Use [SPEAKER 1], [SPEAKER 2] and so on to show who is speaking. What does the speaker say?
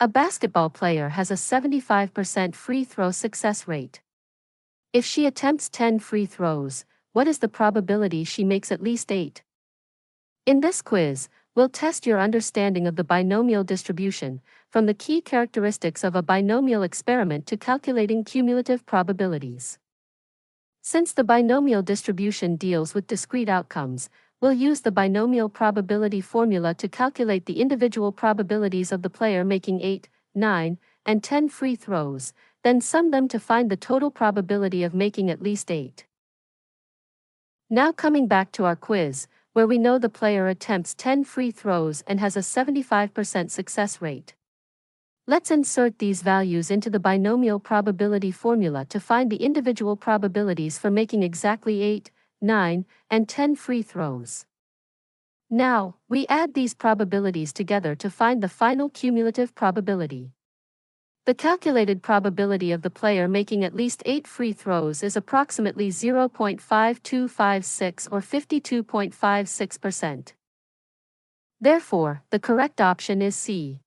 [SPEAKER 1] A basketball player has a 75% free throw success rate. If she attempts 10 free throws, what is the probability she makes at least 8? In this quiz, we'll test your understanding of the binomial distribution, from the key characteristics of a binomial experiment to calculating cumulative probabilities. Since the binomial distribution deals with discrete outcomes, we'll use the binomial probability formula to calculate the individual probabilities of the player making 8, 9, and 10 free throws, then sum them to find the total probability of making at least 8. Now coming back to our quiz, where we know the player attempts 10 free throws and has a 75% success rate. Let's insert these values into the binomial probability formula to find the individual probabilities for making exactly 8, 9, and 10 free throws. Now, we add these probabilities together to find the final cumulative probability. The calculated probability of the player making at least 8 free throws is approximately 0.5256 or 52.56%. Therefore, the correct option is C.